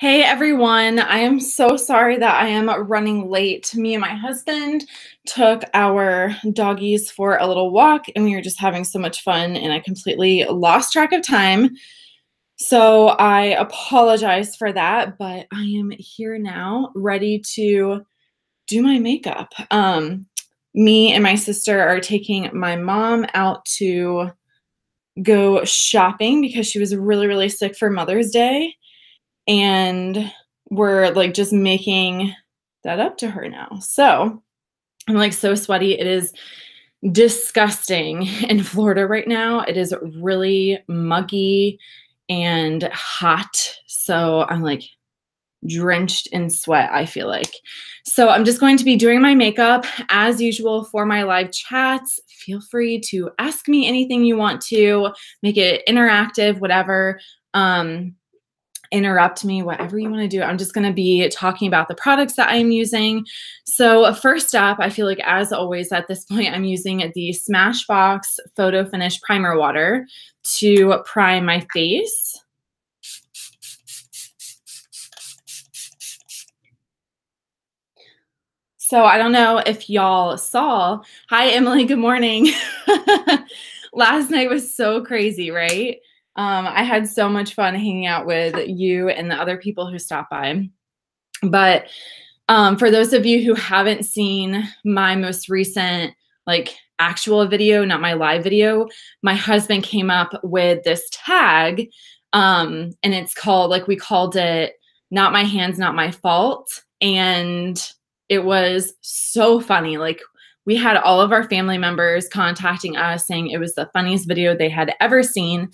Hey everyone, I am so sorry that I am running late. Me and my husband took our doggies for a little walk and we were just having so much fun and I completely lost track of time. So I apologize for that, but I am here now ready to do my makeup. Me and my sister are taking my mom out to go shopping because she was really sick for Mother's Day. And we're like just making that up to her now. So I'm like so sweaty. It is disgusting in Florida right now. It is really muggy and hot. So I'm like drenched in sweat, I feel like. So I'm just going to be doing my makeup as usual for my live chats. Feel free to ask me anything you want to, make it interactive, whatever. Interrupt me, whatever you want to do. I'm just going to be talking about the products that I'm using. So first up, I feel like as always at this point, I'm using the Smashbox Photo Finish Primer Water to prime my face. So I don't know if y'all saw, hi Emily, good morning. Last night was so crazy, right? I had so much fun hanging out with you and the other people who stopped by. But for those of you who haven't seen my most recent like actual video, not my live video, my husband came up with this tag and it's called, like we called it, Not My Hands, Not My Fault. And it was so funny. Like we had all of our family members contacting us saying it was the funniest video they had ever seen.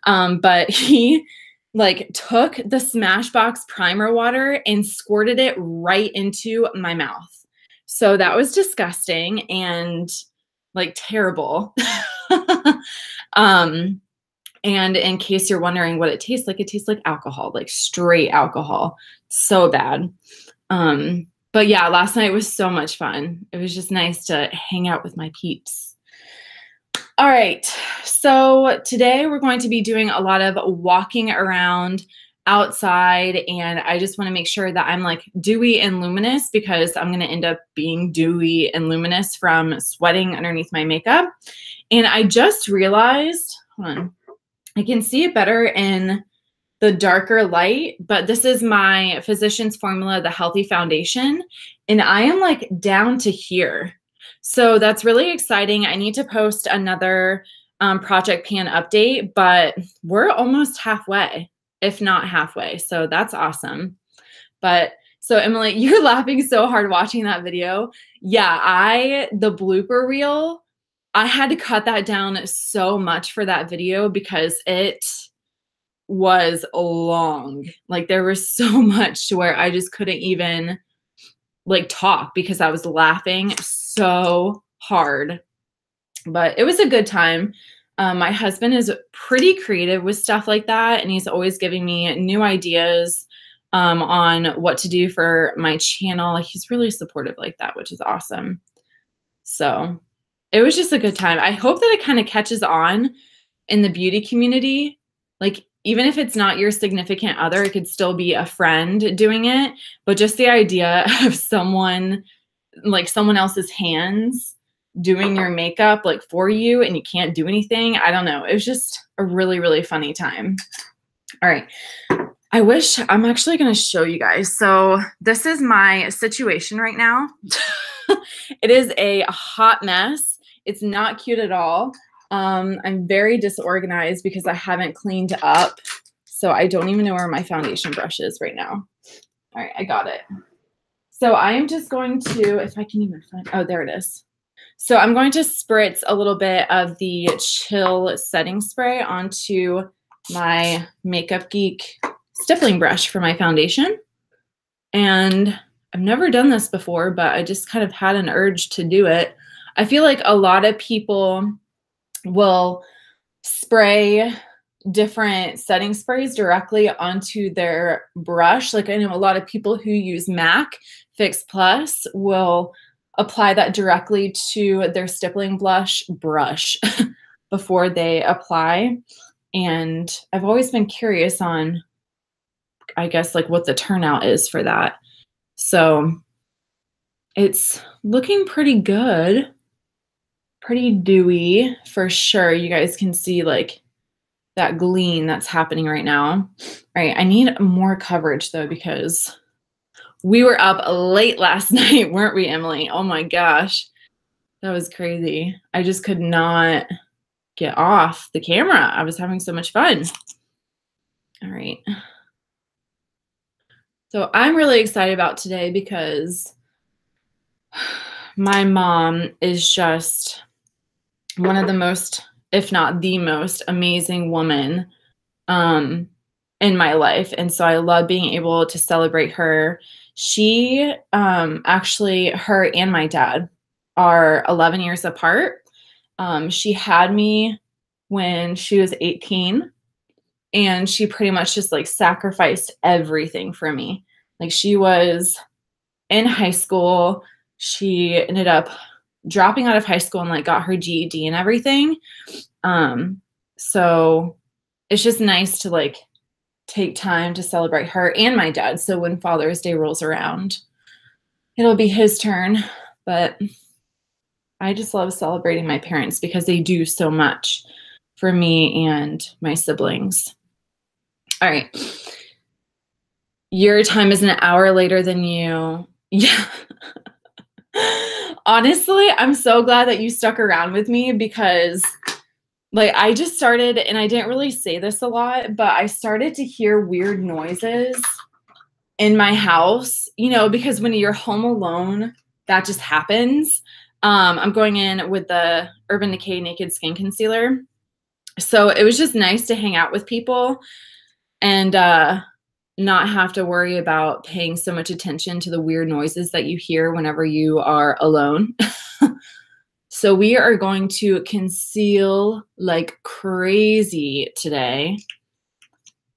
But he like took the Smashbox primer water and squirted it right into my mouth. So that was disgusting and like terrible. And in case you're wondering what it tastes like alcohol, like straight alcohol. So bad. But yeah, last night was so much fun. It was just nice to hang out with my peeps. All right, so today we're going to be doing a lot of walking around outside, and I just want to make sure that I'm like dewy and luminous because I'm going to end up being dewy and luminous from sweating underneath my makeup. And I just realized, hold on, I can see it better in the darker light, but this is my Physicians Formula, the Healthy Foundation, and I am like down to here. So that's really exciting. I need to post another Project Pan update, but we're almost halfway, if not halfway. So that's awesome. But so Emily, you're laughing so hard watching that video. Yeah, the blooper reel, I had to cut that down so much for that video because it was long. Like there was so much to where I just couldn't even like talk because I was laughing so hard. But it was a good time. My husband is pretty creative with stuff like that, and he's always giving me new ideas on what to do for my channel. He's really supportive like that, which is awesome. So it was just a good time. I hope that it kind of catches on in the beauty community. Like even if it's not your significant other, it could still be a friend doing it. But just the idea of someone, like someone else's hands doing your makeup like for you and you can't do anything. I don't know. It was just a really funny time. All right. I wish I'm actually going to show you guys. So this is my situation right now. It is a hot mess. It's not cute at all. I'm very disorganized because I haven't cleaned up. So I don't even know where my foundation brush is right now. All right, I got it. So I am just going to, if I can even find, oh, there it is. So I'm going to spritz a little bit of the Chill setting spray onto my Makeup Geek stippling brush for my foundation. And I've never done this before, but I just kind of had an urge to do it. I feel like a lot of people will spray different setting sprays directly onto their brush. Like I know a lot of people who use MAC Fix Plus will apply that directly to their stippling brush before they apply. And I've always been curious on I guess, like what the turnout is for that. So it's looking pretty good, pretty dewy for sure. You guys can see like that gleam that's happening right now. All right, I need more coverage though, because we were up late last night, weren't we, Emily? Oh my gosh, that was crazy. I just could not get off the camera. I was having so much fun. All right. So I'm really excited about today because my mom is just one of the most, if not the most amazing woman in my life. And so I love being able to celebrate her. She actually, her and my dad are 11 years apart. She had me when she was 18, and she pretty much just like sacrificed everything for me. Like, she was in high school. She ended up dropping out of high school and like got her GED and everything. So it's just nice to like take time to celebrate her and my dad. So when Father's Day rolls around, it'll be his turn. But I just love celebrating my parents because they do so much for me and my siblings. All right. Your time is an hour later than you. Yeah. Honestly, I'm so glad that you stuck around with me because like I just started, and I didn't really say this a lot, but I started to hear weird noises in my house, you know, because when you're home alone, that just happens. I'm going in with the Urban Decay Naked Skin Concealer. So it was just nice to hang out with people and not have to worry about paying so much attention to the weird noises that you hear whenever you are alone. So we are going to conceal like crazy today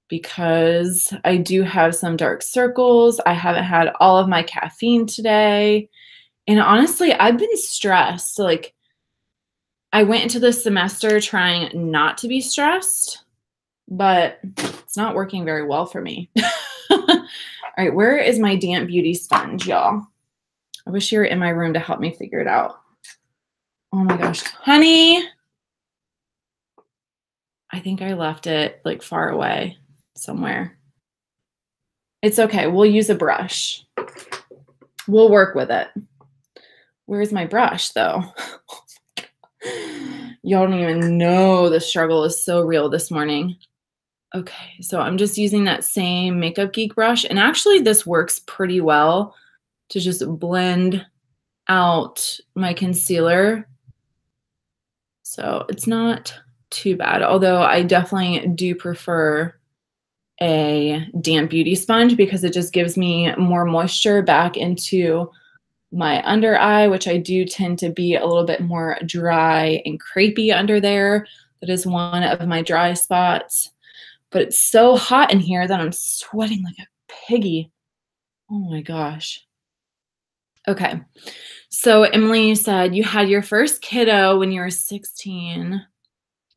because I do have some dark circles. I haven't had all of my caffeine today. And honestly, I've been stressed. Like, I went into this semester trying not to be stressed, but it's not working very well for me. All right, where is my damp beauty sponge, y'all? I wish you were in my room to help me figure it out. Oh my gosh, honey. I think I left it like far away somewhere. It's okay. We'll use a brush. We'll work with it. Where's my brush though? Y'all don't even know the struggle is so real this morning. Okay, so I'm just using that same Makeup Geek brush. And actually this works pretty well to just blend out my concealer. So it's not too bad, although I definitely do prefer a damp beauty sponge because it just gives me more moisture back into my under eye, which I do tend to be a little bit more dry and crepey under there. That is one of my dry spots. But it's so hot in here that I'm sweating like a piggy. Oh my gosh. Okay. So Emily said you had your first kiddo when you were 16.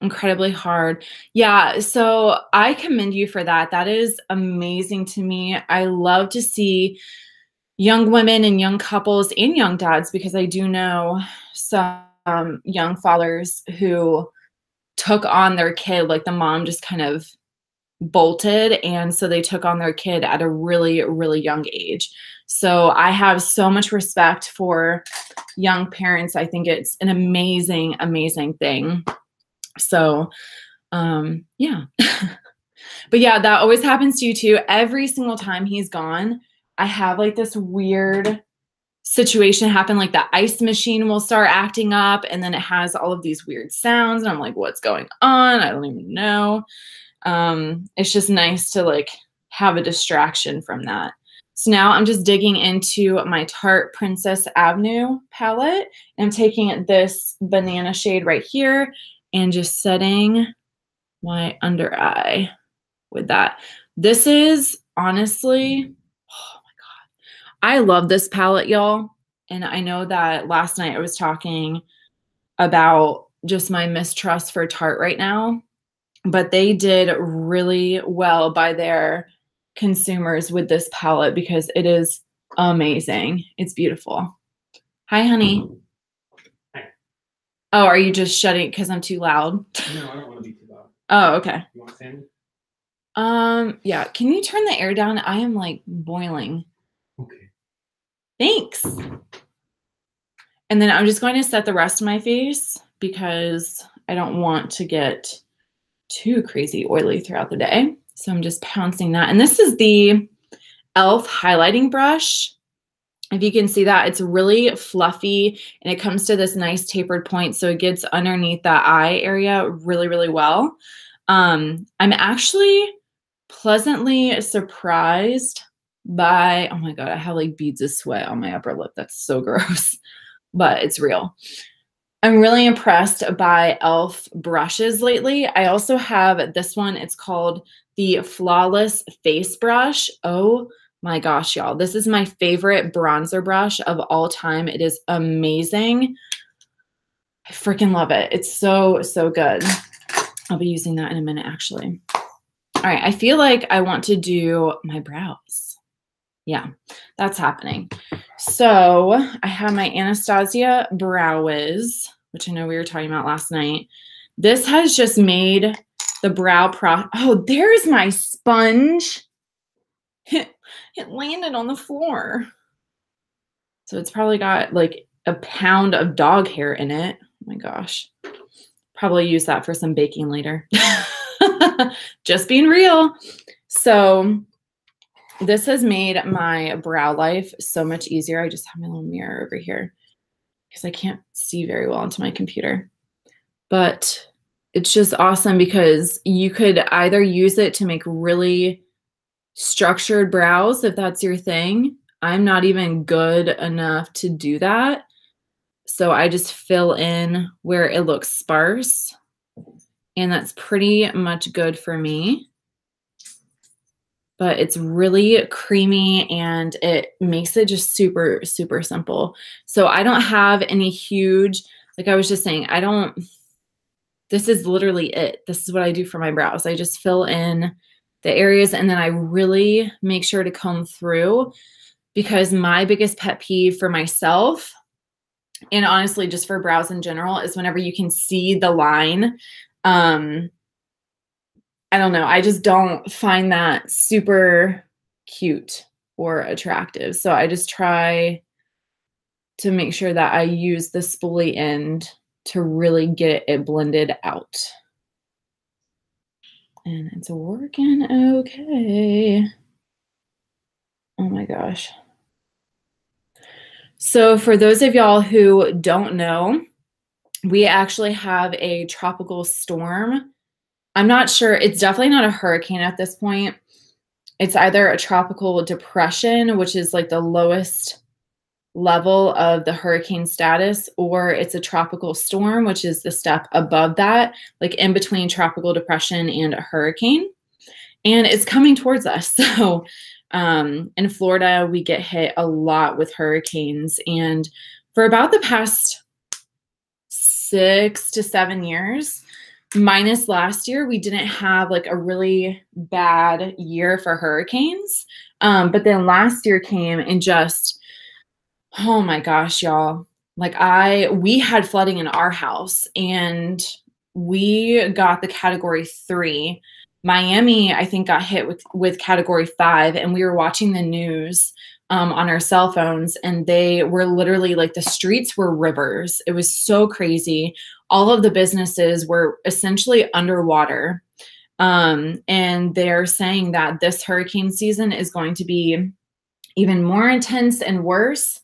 Incredibly hard. Yeah, so I commend you for that. That is amazing to me. I love to see young women and young couples and young dads, because I do know some young fathers who took on their kid, like the mom just kind of bolted, and so they took on their kid at a really, really young age. So I have so much respect for young parents. I think it's an amazing, amazing thing. So, yeah. But yeah, that always happens to you too. Every single time he's gone, I have like this weird situation happen. Like the ice machine will start acting up, and then it has all of these weird sounds. And I'm like, what's going on? I don't even know. It's just nice to like have a distraction from that. So now I'm just digging into my Tarte Princess Avenue palette. And I'm taking this banana shade right here and just setting my under eye with that. This is honestly, oh my God. I love this palette, y'all. And I know that last night I was talking about just my mistrust for Tarte right now, but they did really well by their consumers with this palette because it is amazing. It's beautiful. Hi, honey. Hi. Oh, are you just shutting because I'm too loud? No, I don't want to be too loud. Oh, okay. You want Sandy? Yeah. Can you turn the air down? I am like boiling. Okay. Thanks. And then I'm just going to set the rest of my face because I don't want to get too crazy oily throughout the day. So I'm just pouncing that. And this is the e.l.f. highlighting brush. If you can see that, it's really fluffy and it comes to this nice tapered point. So it gets underneath that eye area really, really well. I'm actually pleasantly surprised by, oh my God, I have like beads of sweat on my upper lip. That's so gross, but it's real. I'm really impressed by e.l.f. brushes lately. I also have this one. It's called the Flawless Face Brush. Oh my gosh, y'all. This is my favorite bronzer brush of all time. It is amazing. I freaking love it. It's so, so good. I'll be using that in a minute, actually. All right. I feel like I want to do my brows. Yeah, that's happening. So I have my Anastasia Brow Wiz, which I know we were talking about last night. This has just made the brow oh, there's my sponge. It landed on the floor. So it's probably got like a pound of dog hair in it. Oh my gosh. Probably use that for some baking later. Just being real. So this has made my brow life so much easier. I just have my little mirror over here because I can't see very well onto my computer. But it's just awesome because you could either use it to make really structured brows if that's your thing. I'm not even good enough to do that. So I just fill in where it looks sparse. And that's pretty much good for me. But it's really creamy and it makes it just super, super simple. So I don't have any huge, like I was just saying, this is literally it. This is what I do for my brows. I just fill in the areas and then I really make sure to comb through because my biggest pet peeve for myself, and honestly just for brows in general, is whenever you can see the line. I don't know. I just don't find that super cute or attractive. So I just try to make sure that I use the spoolie end to really get it blended out. And it's working okay. Oh my gosh. So for those of y'all who don't know, we actually have a tropical storm. I'm not sure. It's definitely not a hurricane at this point. It's either a tropical depression, which is like the lowest level of the hurricane status, or it's a tropical storm, which is the step above that, like in between tropical depression and a hurricane. And it's coming towards us. So in Florida, we get hit a lot with hurricanes. And for about the past 6 to 7 years, minus last year, we didn't have like a really bad year for hurricanes. But then last year came and just, oh my gosh, y'all. Like we had flooding in our house and we got the category 3. Miami, I think, got hit with category 5, and we were watching the news on our cell phones, and they were literally like the streets were rivers. It was so crazy. All of the businesses were essentially underwater. And they're saying that this hurricane season is going to be even more intense and worse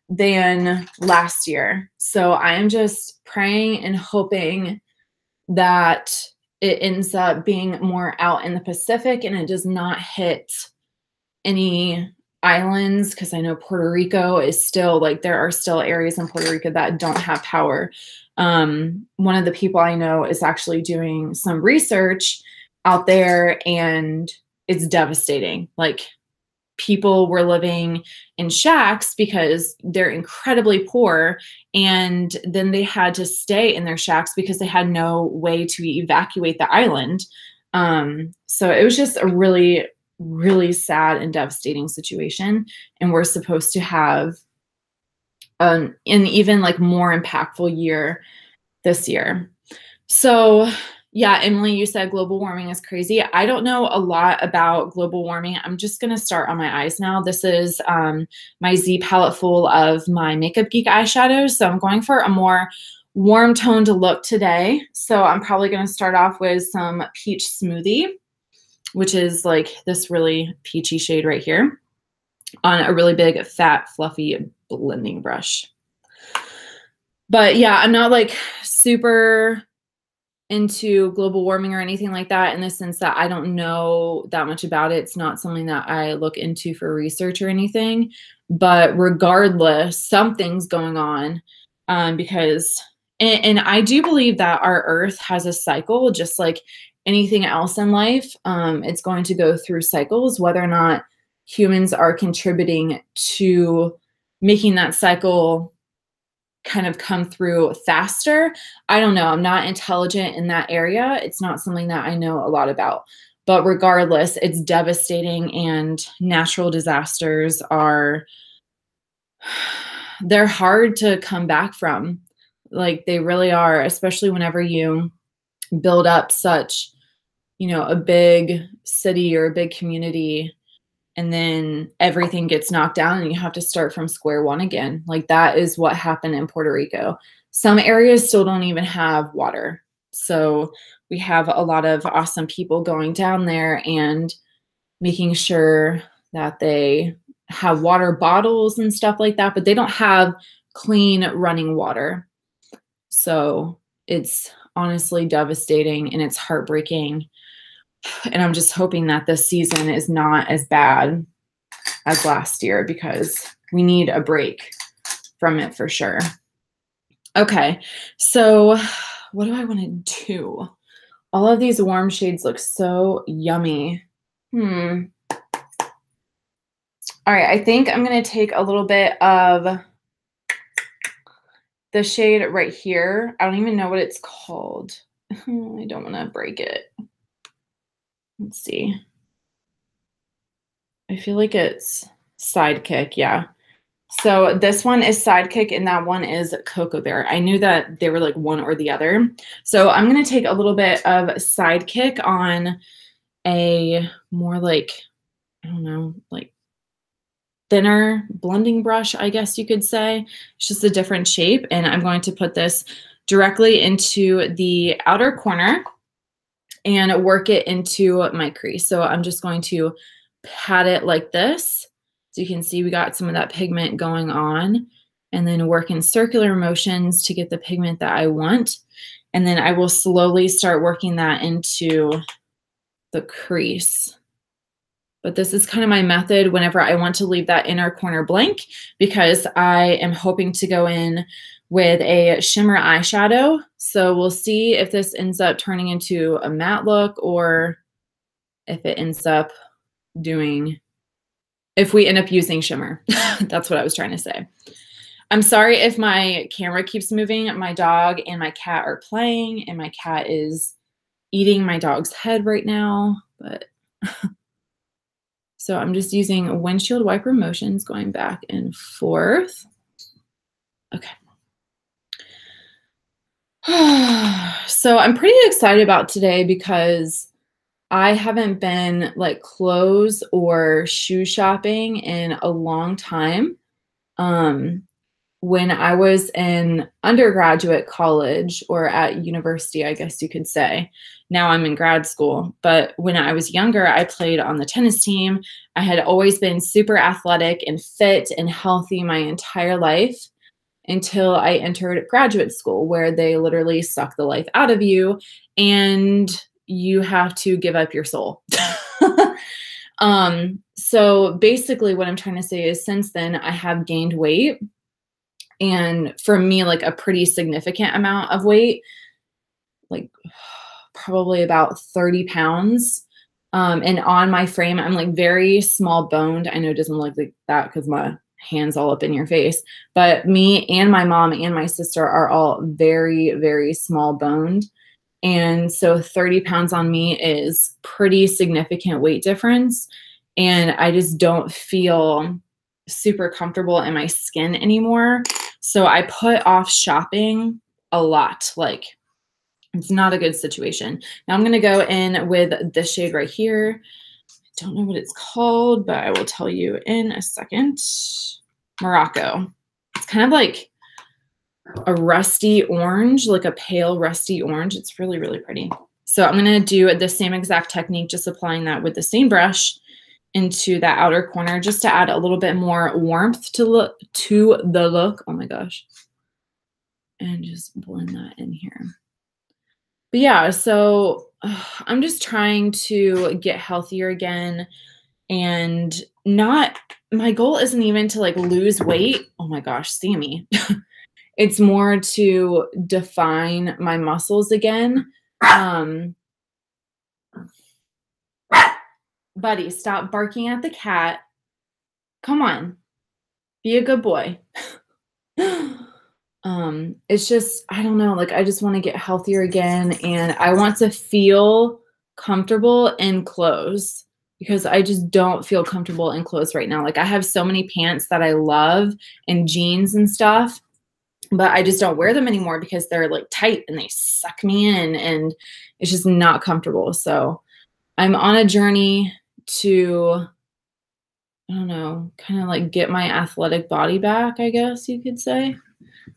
than last year. So I am just praying and hoping that it ends up being more out in the Pacific and it does not hit any islands, because I know Puerto Rico is still, like, there are still areas in Puerto Rico that don't have power. One of the people I know is actually doing some research out there and it's devastating. Like, people were living in shacks because they're incredibly poor, and then they had to stay in their shacks because they had no way to evacuate the island. So it was just a really really sad and devastating situation. And we're supposed to have an even like more impactful year this year. So yeah, Emily, you said global warming is crazy. I don't know a lot about global warming. I'm just going to start on my eyes now. This is my Z palette full of my Makeup Geek eyeshadows. So I'm going for a more warm toned look today. So I'm probably going to start off with some Peach Smoothie, which is like this really peachy shade right here, on a really big, fat, fluffy blending brush. But yeah, I'm not like super into global warming or anything like that, in the sense that I don't know that much about it. It's not something that I look into for research or anything. But regardless, something's going on, because, and I do believe that our Earth has a cycle, just like anything else in life. It's going to go through cycles, whether or not humans are contributing to making that cycle kind of come through faster. I don't know. I'm not intelligent in that area. It's not something that I know a lot about. But regardless, it's devastating, and natural disasters they're hard to come back from. Like, they really are, especially whenever you build up such, a big city or a big community, and then everything gets knocked down and you have to start from square one again. Like, that is what happened in Puerto Rico. Some areas still don't even have water. So we have a lot of awesome people going down there and making sure that they have water bottles and stuff like that, but they don't have clean running water. So it's honestly devastating and it's heartbreaking. And I'm just hoping that this season is not as bad as last year, because we need a break from it for sure. Okay, so what do I want to do? All of these warm shades look so yummy. All right, I think I'm going to take a little bit of the shade right here. I don't even know what it's called. I don't want to break it. Let's see. I feel like it's Sidekick, yeah. So this one is Sidekick and that one is Cocoa Bear. I knew that they were like one or the other. So I'm going to take a little bit of Sidekick on a more like, I don't know, like thinner blending brush, I guess you could say. It's just a different shape. And I'm going to put this directly into the outer corner and work it into my crease. So I'm just going to pat it like this. So you can see we got some of that pigment going on, and then work in circular motions to get the pigment that I want. And then I will slowly start working that into the crease. But this is kind of my method whenever I want to leave that inner corner blank, because I am hoping to go in with a shimmer eyeshadow. So we'll see if this ends up turning into a matte look, or if it ends up if we end up using shimmer. That's what I was trying to say. I'm sorry if my camera keeps moving. My dog and my cat are playing, and my cat is eating my dog's head right now. But so I'm just using windshield wiper motions, going back and forth. Okay. So I'm pretty excited about today, because I haven't been like clothes or shoe shopping in a long time. When I was in undergraduate college, or at university, I guess you could say. Now I'm in grad school. But when I was younger, I played on the tennis team. I had always been super athletic and fit and healthy my entire life, until I entered graduate school, where they literally suck the life out of you and you have to give up your soul. So basically what I'm trying to say is, since then I have gained weight, and for me, like a pretty significant amount of weight, like probably about 30 pounds. And on my frame, I'm like very small boned. I know it doesn't look like that because my hands all up in your face, but me and my mom and my sister are all very, very small boned. And so 30 pounds on me is pretty significant weight difference. and I just don't feel super comfortable in my skin anymore. So I put off shopping a lot. Like, it's not a good situation. Now I'm going to go in with this shade right here. I don't know what it's called, but I will tell you in a second. Morocco. It's kind of like a rusty orange, like a pale rusty orange. It's really, really pretty. So I'm going to do the same exact technique, just applying that with the same brush into that outer corner, just to add a little bit more warmth to the look. Oh my gosh. And just blend that in here. But yeah, so I'm just trying to get healthier again, and my goal isn't even to like lose weight. Oh my gosh, Sammy. It's more to define my muscles again. Buddy, stop barking at the cat. Come on, be a good boy. It's just, I don't know, like I just want to get healthier again, and I want to feel comfortable in clothes, because I just don't feel comfortable in clothes right now. Like, I have so many pants that I love and jeans and stuff, but I just don't wear them anymore because they're like tight and they suck me in, and it's just not comfortable. So I'm on a journey to, I don't know, kind of like get my athletic body back, I guess you could say.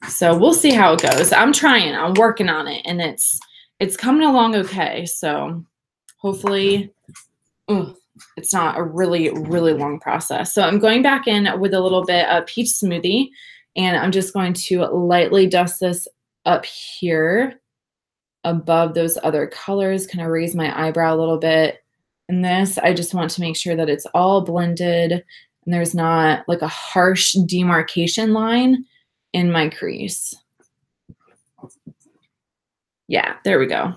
So we'll see how it goes. I'm trying, I'm working on it, and it's coming along okay. So hopefully, it's not a really, really long process. So I'm going back in with a little bit of peach smoothie, and I'm just going to lightly dust this up here above those other colors, kind of raise my eyebrow a little bit. And this, I just want to make sure that it's all blended and there's not like a harsh demarcation line in my crease. Yeah, there we go.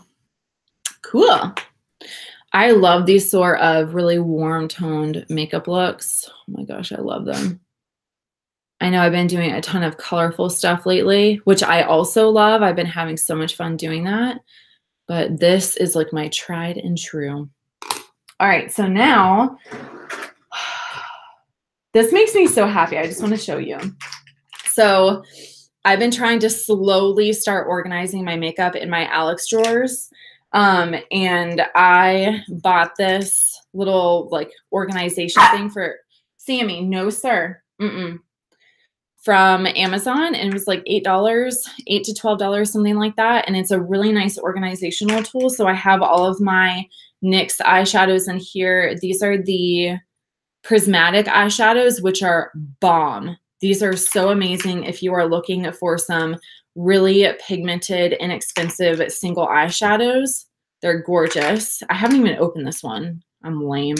Cool. I love these sort of really warm toned makeup looks. Oh my gosh, I love them. I know I've been doing a ton of colorful stuff lately, which I also love. I've been having so much fun doing that, but this is like my tried and true. All right, so now this makes me so happy. I just want to show you. So I've been trying to slowly start organizing my makeup in my Alex drawers. And I bought this little like organization thing for Sammy. No, sir. From Amazon, and it was like $8, $8 to $12, something like that. And it's a really nice organizational tool. So I have all of my NYX eyeshadows in here. These are the prismatic eyeshadows, which are bomb. These are so amazing if you are looking for some really pigmented, inexpensive single eyeshadows. They're gorgeous. I haven't even opened this one. I'm lame.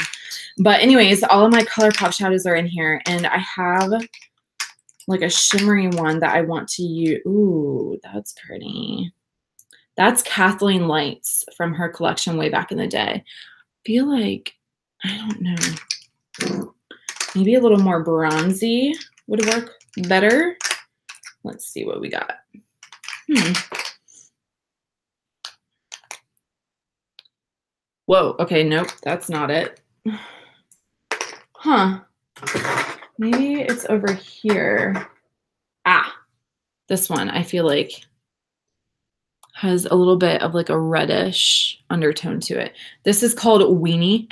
But anyways, all of my ColourPop shadows are in here, and I have like a shimmery one that I want to use. Ooh, that's pretty. That's Kathleen Lights from her collection way back in the day. I feel like, I don't know, maybe a little more bronzy would work better. Let's see what we got. Whoa, okay, nope, that's not it. Huh. Maybe it's over here. Ah, this one I feel like has a little bit of like a reddish undertone to it. This is called Weenie.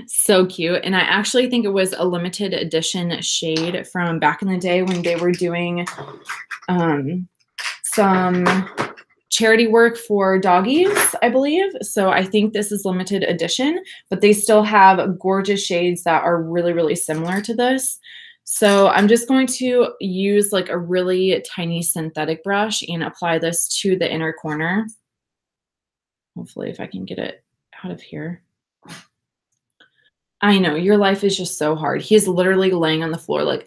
So cute. And I actually think it was a limited edition shade from back in the day when they were doing some charity work for doggies, I believe. So I think this is limited edition, but they still have gorgeous shades that are really, really similar to this. So I'm just going to use like a really tiny synthetic brush and apply this to the inner corner. Hopefully if I can get it out of here. I know, your life is just so hard. He is literally laying on the floor like,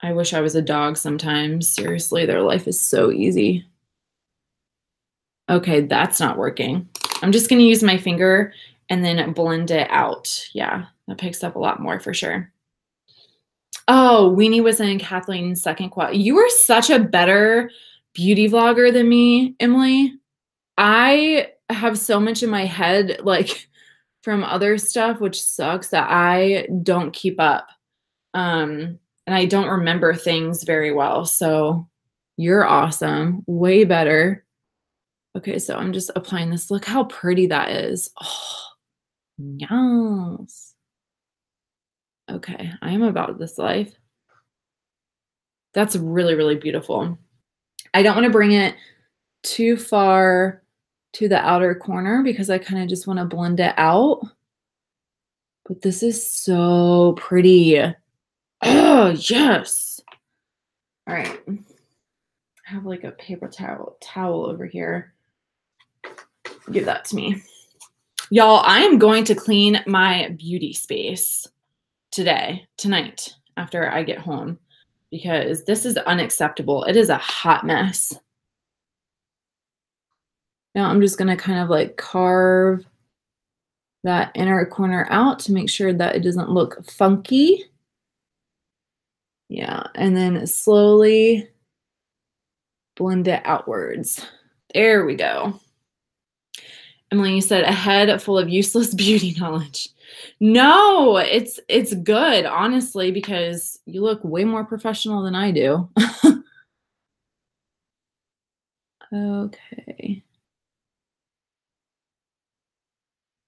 I wish I was a dog sometimes. Seriously, their life is so easy. Okay, that's not working. I'm just going to use my finger and then blend it out. Yeah, that picks up a lot more for sure. Oh, Weenie was in Kathleen's second quad. You were such a better beauty vlogger than me, Emily. I have so much in my head, like from other stuff, which sucks, that I don't keep up. And I don't remember things very well. So you're awesome. Way better. Okay, so I'm just applying this. Look how pretty that is. Oh, yes. Okay, I am about this life. That's really, really beautiful. I don't want to bring it too far to the outer corner because I kind of just want to blend it out. But this is so pretty. Oh, yes. All right. I have like a paper towel over here. Give that to me. Y'all, I am going to clean my beauty space tonight, after I get home, because this is unacceptable. It is a hot mess. Now I'm just going to kind of like carve that inner corner out to make sure that it doesn't look funky. Yeah, and then slowly blend it outwards. There we go. Emily, you said a head full of useless beauty knowledge. No, it's good, honestly, because you look way more professional than I do. Okay.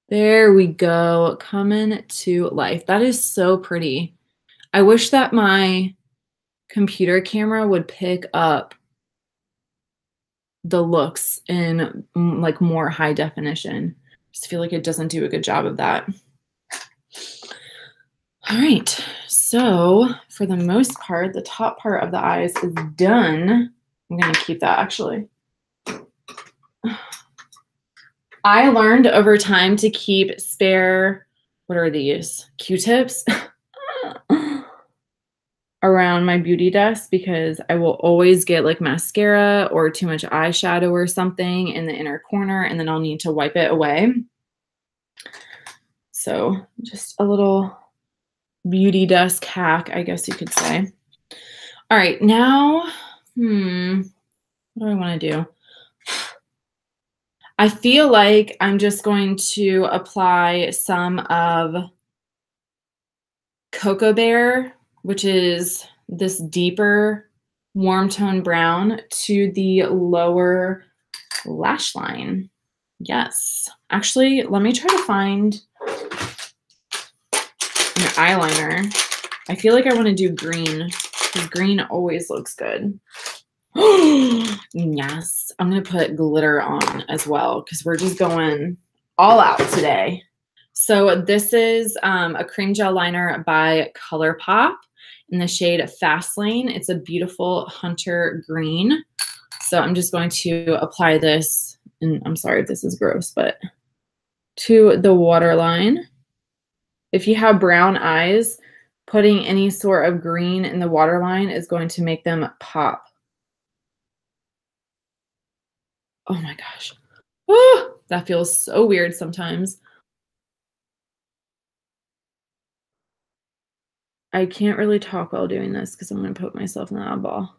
There we go. Coming to life. That is so pretty. I wish that my computer camera would pick up the looks in like more high definition. Just feel like it doesn't do a good job of that. All right, so for the most part, the top part of the eyes is done. I'm gonna keep that actually. I learned over time to keep spare, what are these, Q-tips around my beauty desk because I will always get like mascara or too much eyeshadow or something in the inner corner, and then I'll need to wipe it away. So just a little beauty desk hack, I guess you could say. All right, now, what do I want to do? I feel like I'm just going to apply some of Cocoa Bear, which is this deeper warm tone brown, to the lower lash line. Yes. Actually, let me try to find an eyeliner. I feel like I want to do green because green always looks good. Yes. I'm going to put glitter on as well because we're just going all out today. So this is a cream gel liner by ColourPop in the shade Fast Lane. It's a beautiful hunter green. So I'm just going to apply this, and I'm sorry if this is gross, but to the waterline. If you have brown eyes, putting any sort of green in the waterline is going to make them pop. Oh my gosh. Oh, that feels so weird sometimes. I can't really talk while doing this because I'm going to put myself in the eyeball.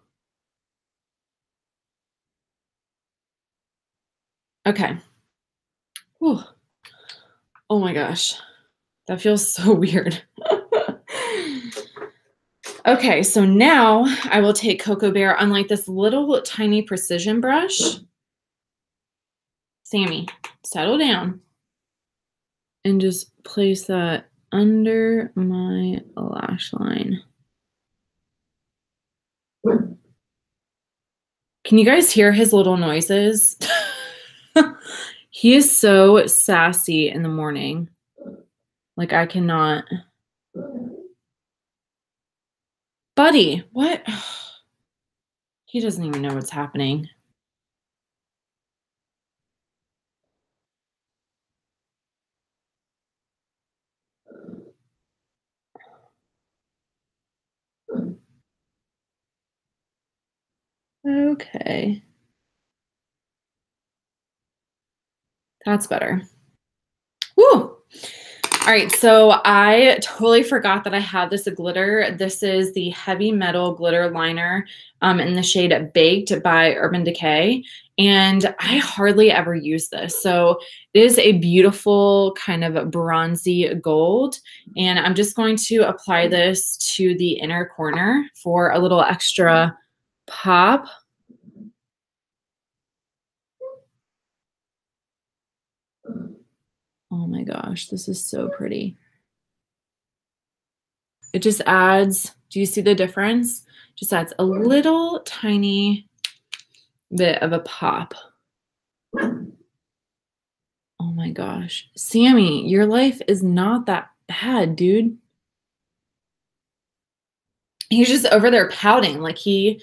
Okay. Whew. Oh my gosh. That feels so weird. Okay, so now I will take Cocoa Bear on like this little tiny precision brush. Sammy, settle down. And just place that under my lash line. Can you guys hear his little noises? He is so sassy in the morning. Like I cannot. Buddy, what? He doesn't even know what's happening. Okay. That's better. Woo! All right, so I totally forgot that I have this glitter. This is the Heavy Metal Glitter Liner in the shade Baked by Urban Decay. And I hardly ever use this. So it is a beautiful kind of bronzy gold. And I'm just going to apply this to the inner corner for a little extra pop. Oh my gosh, this is so pretty. It just adds, do you see the difference? Just adds a little tiny bit of a pop. Oh my gosh. Sammy, your life is not that bad, dude. He's just over there pouting. Like he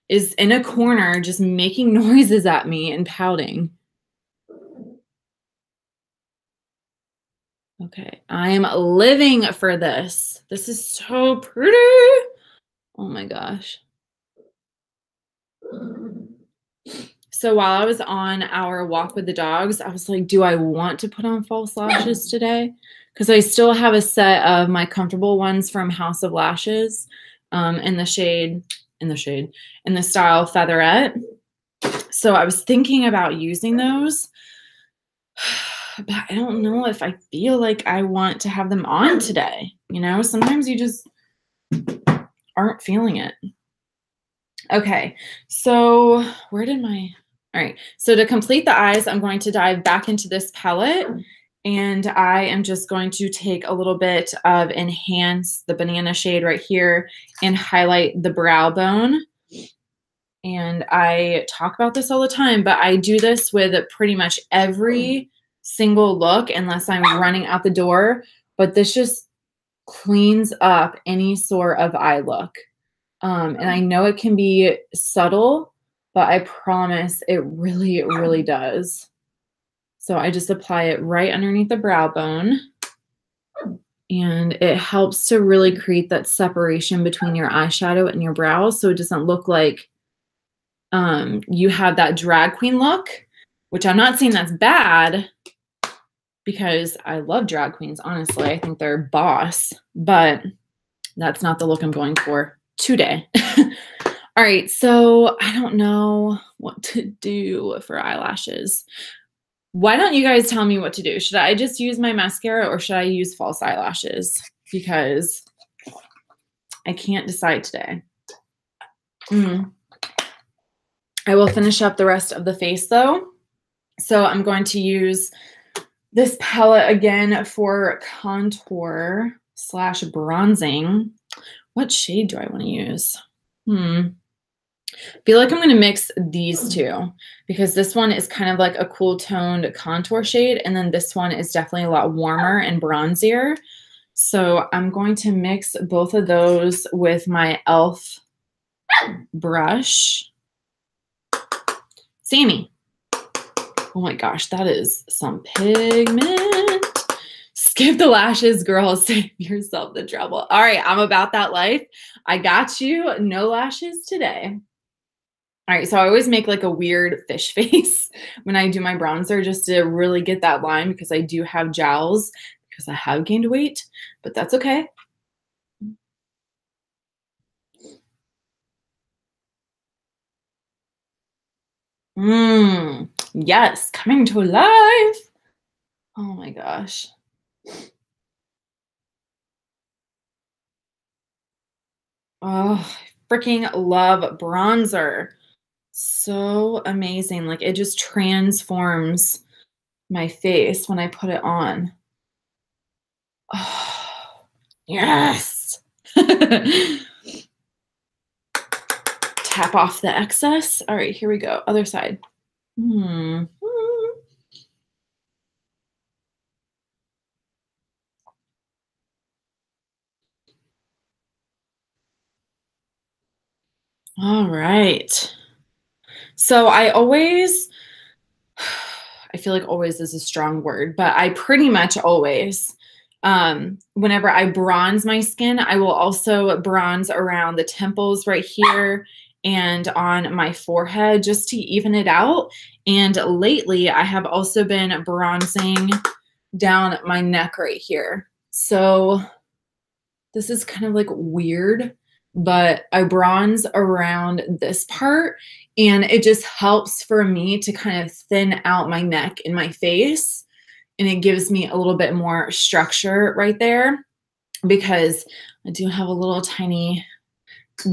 is in a corner just making noises at me and pouting. Okay, I am living for this. This is so pretty. Oh my gosh. So while I was on our walk with the dogs, I was like, do I want to put on false lashes today? Because I still have a set of my comfortable ones from House of Lashes in the style Featherette. So I was thinking about using those, but I don't know if I feel like I want to have them on today. You know, sometimes you just aren't feeling it. Okay, so where did my, all right, so to complete the eyes, I'm going to dive back into this palette, and I am just going to take a little bit of Enhance, the banana shade right here, and highlight the brow bone. And I talk about this all the time, but I do this with pretty much every single look unless I'm running out the door, but this just cleans up any sort of eye look. And I know it can be subtle, but I promise it really, really does. So I just apply it right underneath the brow bone. And it helps to really create that separation between your eyeshadow and your brows so it doesn't look like you have that drag queen look, which I'm not saying that's bad because I love drag queens, honestly. I think they're boss, but that's not the look I'm going for today. All right, so I don't know what to do for eyelashes. Why don't you guys tell me what to do? Should I just use my mascara or should I use false eyelashes? Because I can't decide today. I will finish up the rest of the face though. So I'm going to use this palette again for contour / bronzing. What shade do I want to use? I feel like I'm going to mix these two because this one is kind of like a cool toned contour shade. And then this one is definitely a lot warmer and bronzier. So I'm going to mix both of those with my e.l.f. brush. Sammy. Oh my gosh, that is some pigment. Skip the lashes, girl. Save yourself the trouble. All right, I'm about that life. I got you. No lashes today. All right, so I always make like a weird fish face when I do my bronzer just to really get that line because I do have jowls because I have gained weight, but that's okay. Yes, coming to life. Oh my gosh. Oh, I freaking love bronzer. So amazing. Like it just transforms my face when I put it on. Oh, yes. Tap off the excess. All right, here we go. Other side. All right. So I feel like always is a strong word, but I pretty much always, whenever I bronze my skin, I will also bronze around the temples right here and on my forehead just to even it out. And lately I have also been bronzing down my neck right here. So this is kind of like weird, but I bronze around this part, and it just helps for me to kind of thin out my neck and my face. And it gives me a little bit more structure right there because I do have a little tiny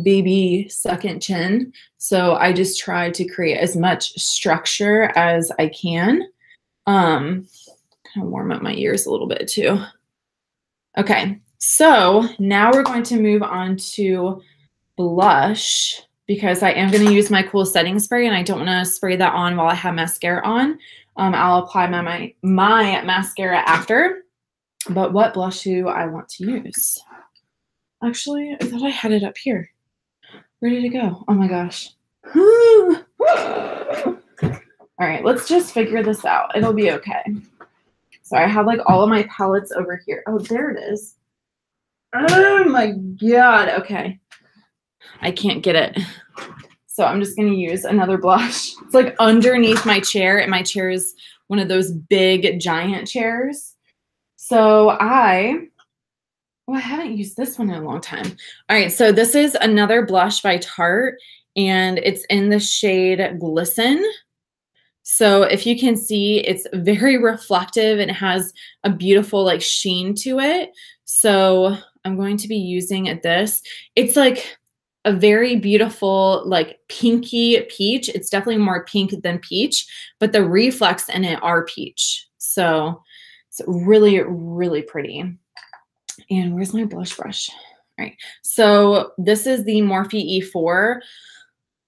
baby second chin. So I just try to create as much structure as I can. Kind of warm up my ears a little bit too. Okay, so now we're going to move on to blush because I am going to use my Cool Setting Spray and I don't want to spray that on while I have mascara on. I'll apply my mascara after. But what blush do I want to use? Actually, I thought I had it up here. Where did it go? Oh my gosh. All right, let's just figure this out. It'll be okay. So I have like all of my palettes over here. Oh, there it is. Oh my God. Okay. I can't get it. So I'm just going to use another blush. It's like underneath my chair, and my chair is one of those big giant chairs. So I haven't used this one in a long time. All right, so this is another blush by Tarte, and it's in the shade Glisten. So if you can see, it's very reflective and has a beautiful like sheen to it. So I'm going to be using this. It's like a very beautiful like pinky peach. It's definitely more pink than peach, but the reflex in it are peach. So it's really, really pretty. And where's my blush brush? All right. So this is the Morphe E4.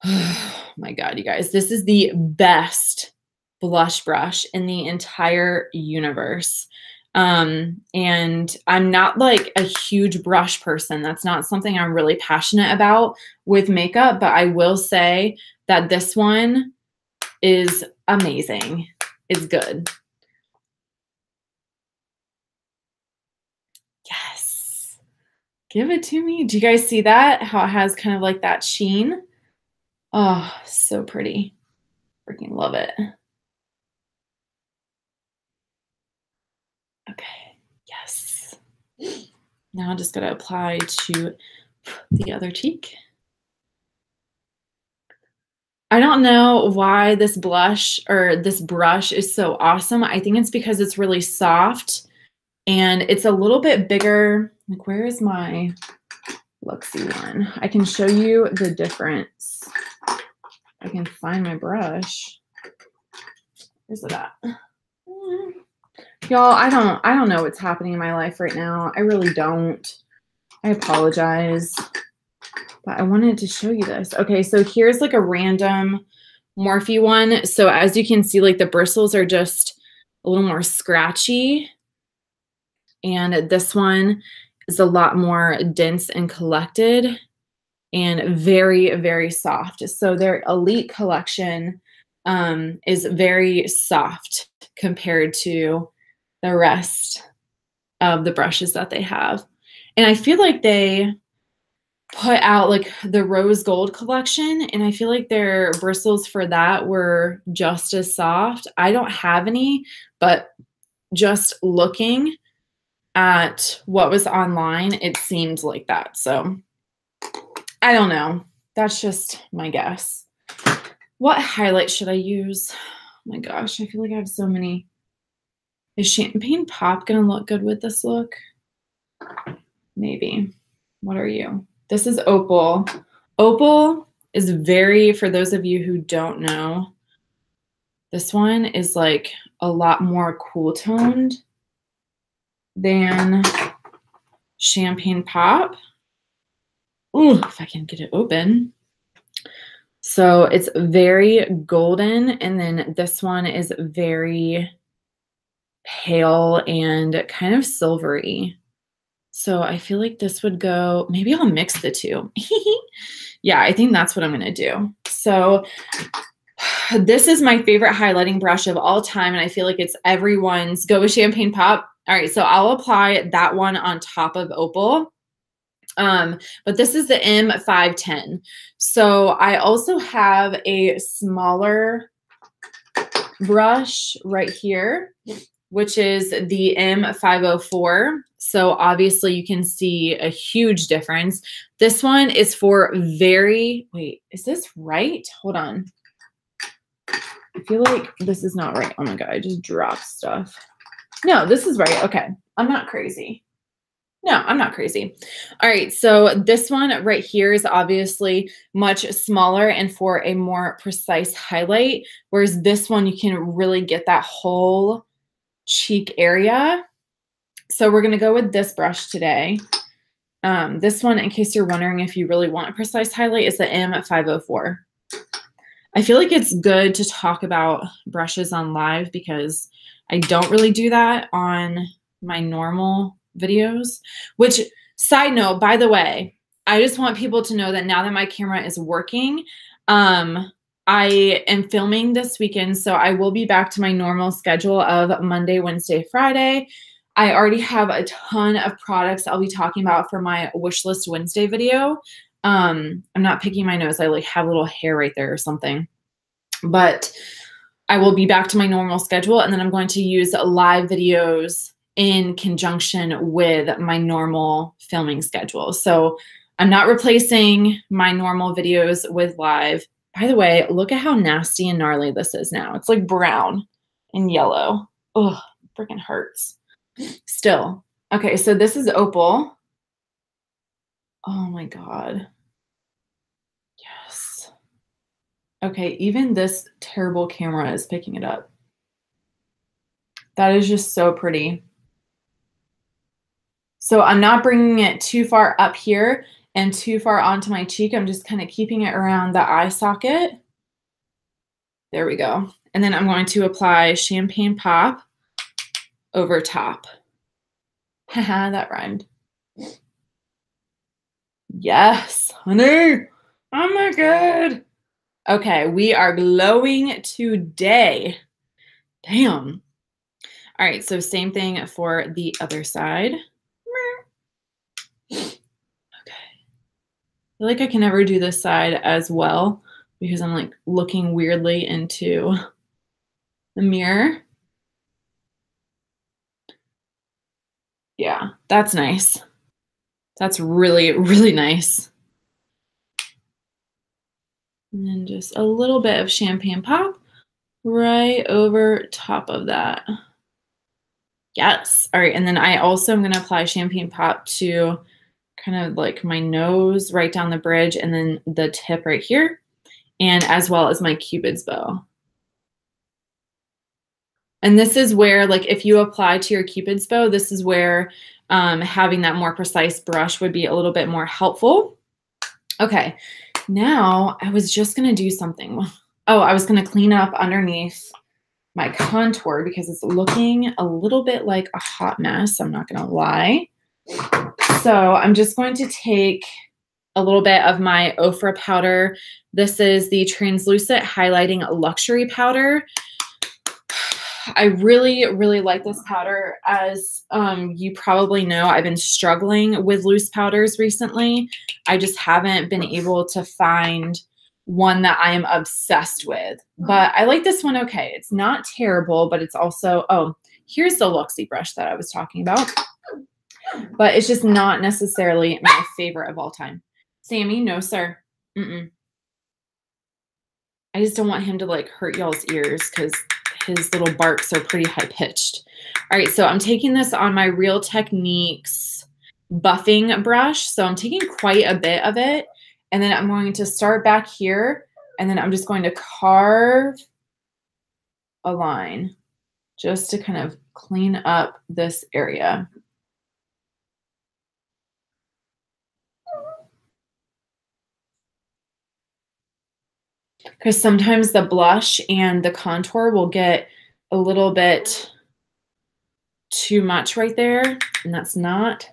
Oh my God, you guys, this is the best blush brush in the entire universe. And I'm not like a huge brush person. That's not something I'm really passionate about with makeup, but I will say that this one is amazing. It's good. Yes. Give it to me. Do you guys see that? How it has kind of like that sheen? Oh, so pretty. Freaking love it. Okay, yes. Now I'm just going to apply to the other cheek. I don't know why this blush or this brush is so awesome. I think it's because it's really soft and it's a little bit bigger. Like, where is my Luxie one? I can show you the difference. I can find my brush. Where's it at? Y'all, I don't know what's happening in my life right now. I really don't. I apologize. But I wanted to show you this. Okay, so here's like a random Morphe one. So as you can see, like the bristles are just a little more scratchy. And this one is a lot more dense and collected and very, very soft. So their Elite collection is very soft compared to the rest of the brushes that they have. And I feel like they put out like the rose gold collection, and I feel like their bristles for that were just as soft. I don't have any, but just looking at what was online, it seemed like that. So I don't know. That's just my guess. What highlight should I use? Oh my gosh, I feel like I have so many. Is Champagne Pop gonna look good with this look? Maybe. What are you? This is Opal. Opal is very, for those of you who don't know, this one is like a lot more cool toned than Champagne Pop. Ooh, if I can get it open. So it's very golden, and then this one is very pale and kind of silvery. So I feel like this would go, maybe I'll mix the two. Yeah, I think that's what I'm going to do. So this is my favorite highlighting brush of all time, and I feel like it's everyone's. Go with Champagne Pop. All right, so I'll apply that one on top of Opal. But this is the M510. So I also have a smaller brush right here. which is the M504. So obviously you can see a huge difference. This one is for wait, is this right? Hold on. I feel like this is not right. Oh my God, I just dropped stuff. No, this is right. Okay, I'm not crazy. No, I'm not crazy. All right, so this one right here is obviously much smaller and for a more precise highlight, whereas this one you can really get that whole cheek area. So we're going to go with this brush today. This one, in case you're wondering if you really want a precise highlight, is the M504. I feel like it's good to talk about brushes on live because I don't really do that on my normal videos, which, side note, by the way, I just want people to know that now that my camera is working, I am filming this weekend, so I will be back to my normal schedule of Monday, Wednesday, Friday. I already have a ton of products I'll be talking about for my wish list Wednesday video. I'm not picking my nose. I like have a little hair right there or something, but I will be back to my normal schedule, and then I'm going to use live videos in conjunction with my normal filming schedule. So I'm not replacing my normal videos with live. By the way, look at how nasty and gnarly this is now. It's like brown and yellow. Ugh, freaking hurts. Still. Okay, so this is Opal. Oh my God. Yes. Okay, even this terrible camera is picking it up. That is just so pretty. So I'm not bringing it too far up here and too far onto my cheek. I'm just kind of keeping it around the eye socket. There we go. And then I'm going to apply Champagne Pop over top. Haha, that rhymed. Yes, honey. Oh my God. Okay, we are glowing today. Damn. All right, so same thing for the other side. Okay. I feel like I can never do this side as well because I'm like looking weirdly into the mirror. Yeah, that's nice. That's really, really nice. And then just a little bit of Champagne Pop right over top of that. Yes. All right. And then I also am going to apply Champagne Pop to kind of like my nose right down the bridge and then the tip right here, and as well as my Cupid's bow. And this is where, like, if you apply to your Cupid's bow, this is where having that more precise brush would be a little bit more helpful. Okay. Now I was just going to do something. Oh, I was going to clean up underneath my contour because it's looking a little bit like a hot mess. I'm not going to lie. So I'm just going to take a little bit of my Ofra powder. This is the Translucent Highlighting Luxury Powder. I really, really like this powder. As you probably know, I've been struggling with loose powders recently. I just haven't been able to find one that I am obsessed with. But I like this one okay. It's not terrible, but it's also, oh, here's the Luxie brush that I was talking about. But it's just not necessarily my favorite of all time. Sammy, no, sir. I just don't want him to like hurt y'all's ears because his little barks are pretty high pitched. All right, so I'm taking this on my Real Techniques buffing brush. So I'm taking quite a bit of it. And then I'm going to start back here. And then I'm just going to carve a line just to kind of clean up this area. Because sometimes the blush and the contour will get a little bit too much right there, and that's not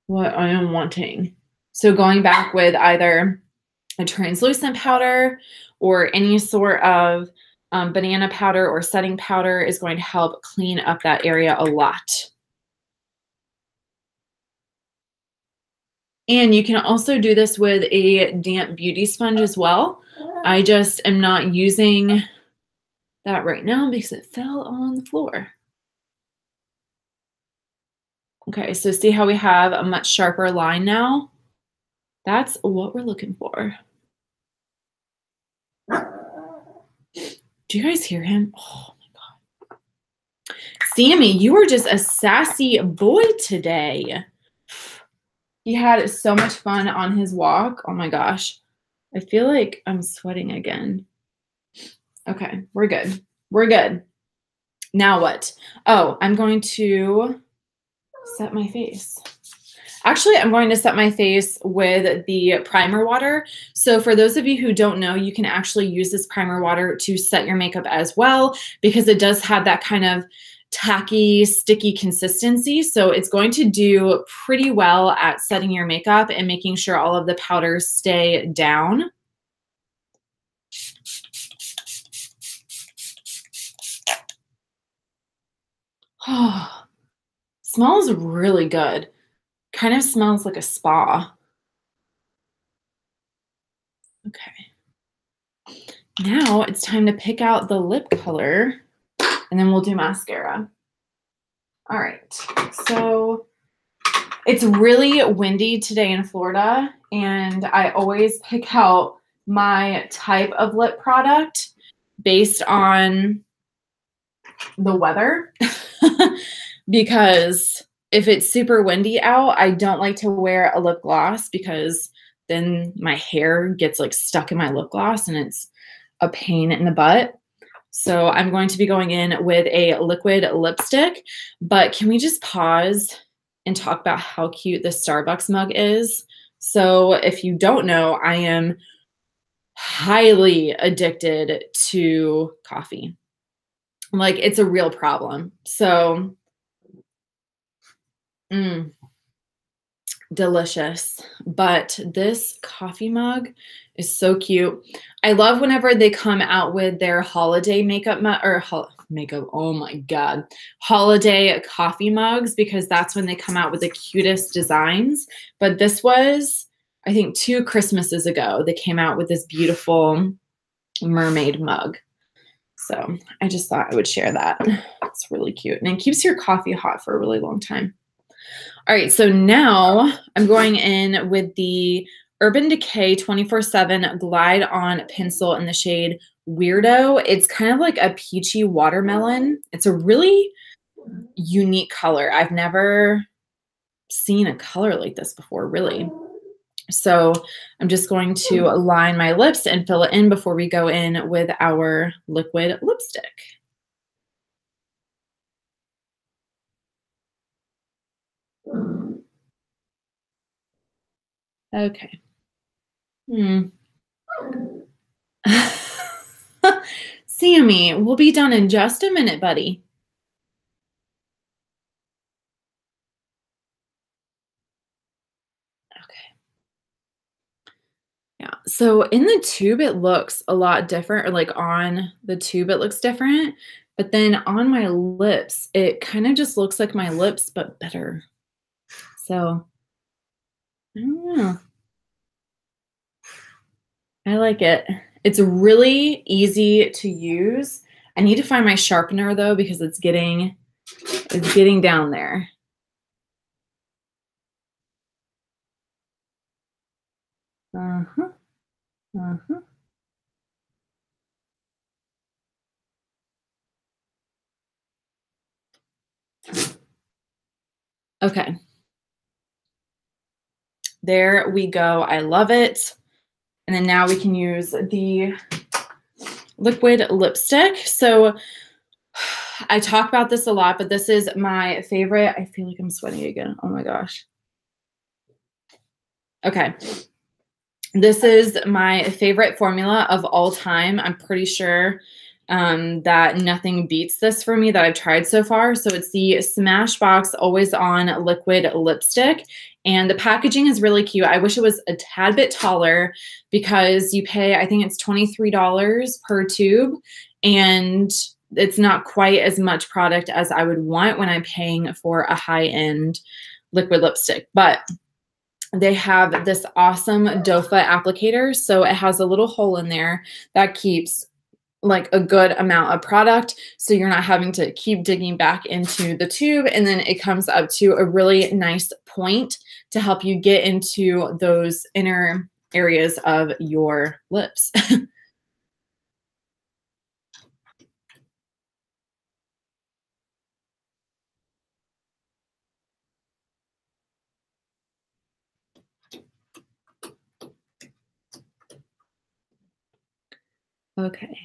what I am wanting. So going back with either a translucent powder or any sort of banana powder or setting powder is going to help clean up that area a lot. And you can also do this with a damp beauty sponge as well. I just am not using that right now because it fell on the floor. Okay, so see how we have a much sharper line now? That's what we're looking for. Do you guys hear him? Oh my God. Sammy, you are just a sassy boy today. He had so much fun on his walk. Oh my gosh. I feel like I'm sweating again. Okay, we're good. We're good. Now what? Oh, I'm going to set my face. Actually, I'm going to set my face with the primer water. So for those of you who don't know, you can actually use this primer water to set your makeup as well, because it does have that kind of tacky, sticky consistency. So it's going to do pretty well at setting your makeup and making sure all of the powders stay down. Oh, smells really good. Kind of smells like a spa. Okay. Now it's time to pick out the lip color, and then we'll do mascara. All right. So it's really windy today in Florida, and I always pick out my type of lip product based on the weather because if it's super windy out, I don't like to wear a lip gloss because then my hair gets like stuck in my lip gloss and it's a pain in the butt. So I'm going to be going in with a liquid lipstick, but can we just pause and talk about how cute this Starbucks mug is? So if you don't know, I am highly addicted to coffee. Like, it's a real problem. So, delicious. But this coffee mug is so cute. I love whenever they come out with their holiday makeup makeup. Oh my God. Holiday coffee mugs, because that's when they come out with the cutest designs. But this was, I think, 2 Christmases ago, they came out with this beautiful mermaid mug. So I just thought I would share that. It's really cute. And it keeps your coffee hot for a really long time. All right, so now I'm going in with the Urban Decay 24/7 Glide On Pencil in the shade Weirdo. It's kind of like a peachy watermelon. It's a really unique color. I've never seen a color like this before, really. So I'm just going to line my lips and fill it in before we go in with our liquid lipstick. Okay. Sammy, we'll be done in just a minute, buddy. Yeah, so in the tube, it looks a lot different, or like on the tube, it looks different. But then on my lips, it kind of just looks like my lips, but better. So, I don't know. I like it. It's really easy to use. I need to find my sharpener though, because it's getting down there. Uh-huh. Uh-huh. Okay. There we go. I love it. And then now we can use the liquid lipstick. So I talk about this a lot, but this is my favorite. I feel like I'm sweating again. Oh my gosh. Okay. This is my favorite formula of all time. I'm pretty sure that nothing beats this for me that I've tried so far. So it's the Smashbox Always On Liquid Lipstick. And the packaging is really cute. I wish it was a tad bit taller because you pay, I think it's $23 per tube. And it's not quite as much product as I would want when I'm paying for a high-end liquid lipstick. But they have this awesome doe foot applicator. So it has a little hole in there that keeps like a good amount of product, so you're not having to keep digging back into the tube, and then it comes up to a really nice point to help you get into those inner areas of your lips. Okay.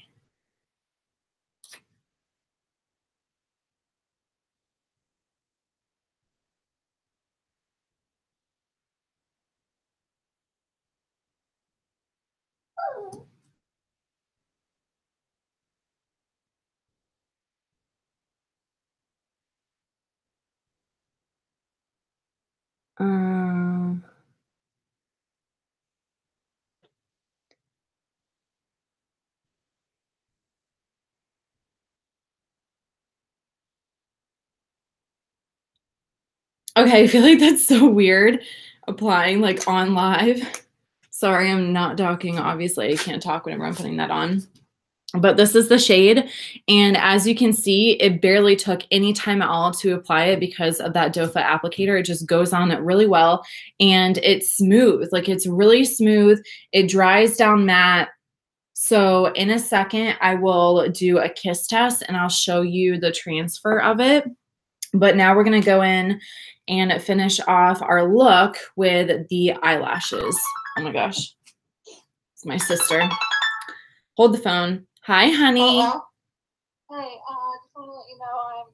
Um, okay, I feel like that's so weird applying like on live. Sorry, I'm not talking. Obviously, I can't talk whenever I'm putting that on. But this is the shade, and as you can see, it barely took any time at all to apply it because of that doe foot applicator. It just goes on it really well, and it's smooth. Like, it's really smooth. It dries down matte. So in a second, I will do a kiss test, and I'll show you the transfer of it. But now we're going to go in and finish off our look with the eyelashes. Oh my gosh. It's my sister. Hold the phone. Hi, honey. Hi, just want to let you know I'm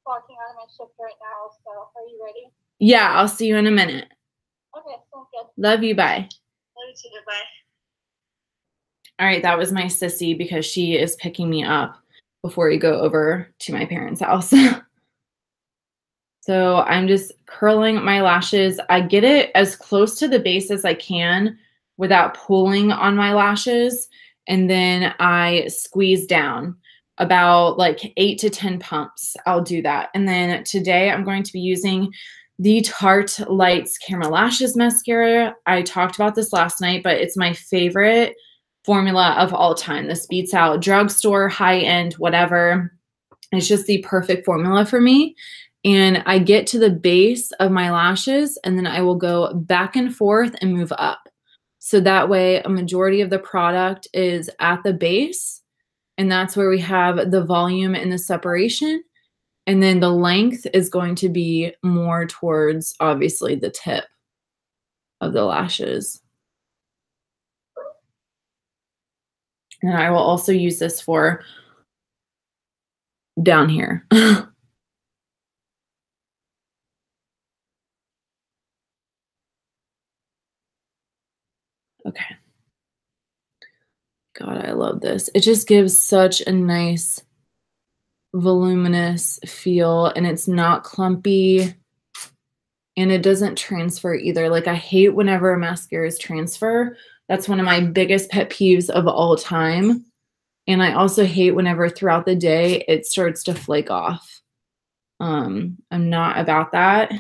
walking out of my shift right now, so are you ready? Yeah, I'll see you in a minute. Okay, sounds good. Love you, bye. Love you too, bye. All right, that was my sissy because she is picking me up before we go over to my parents' house. So I'm just curling my lashes. I get it as close to the base as I can without pulling on my lashes. And then I squeeze down about like 8 to 10 pumps. I'll do that. And then today I'm going to be using the Tarte Lights Camera Lashes Mascara. I talked about this last night, but it's my favorite formula of all time. This beats out drugstore, high-end, whatever. It's just the perfect formula for me. And I get to the base of my lashes, and then I will go back and forth and move up. So that way a majority of the product is at the base, and that's where we have the volume and the separation. And then the length is going to be more towards, obviously, the tip of the lashes. And I will also use this for down here. Okay. God, I love this. It just gives such a nice voluminous feel, and it's not clumpy, and it doesn't transfer either. Like, I hate whenever mascaras transfer. That's one of my biggest pet peeves of all time. And I also hate whenever throughout the day it starts to flake off. I'm not about that.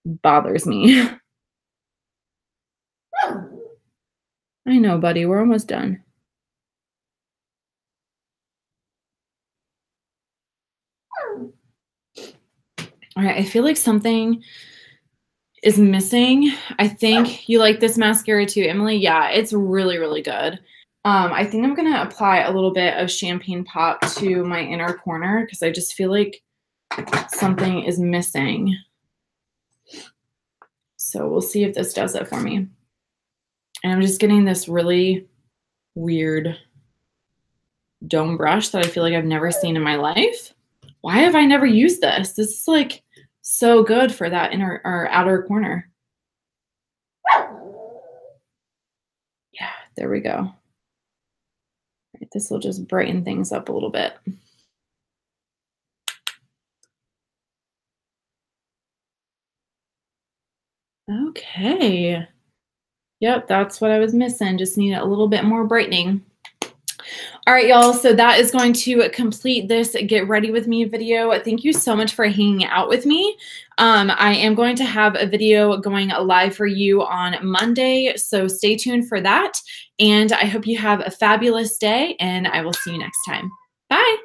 Bothers me. I know, buddy. We're almost done. All right, I feel like something is missing. I think you like this mascara too, Emily. Yeah, it's really, really good. I think I'm gonna apply a little bit of Champagne Pop to my inner corner because I just feel like something is missing. So we'll see if this does it for me. And I'm just getting this really weird dome brush that I feel like I've never seen in my life. Why have I never used this? This is like so good for that inner or outer corner. Yeah, there we go. Right, this will just brighten things up a little bit. Okay. Yep, that's what I was missing. Just need a little bit more brightening. All right, y'all. So that is going to complete this Get Ready With Me video. Thank you so much for hanging out with me. I am going to have a video going live for you on Monday, so stay tuned for that. And I hope you have a fabulous day, and I will see you next time. Bye.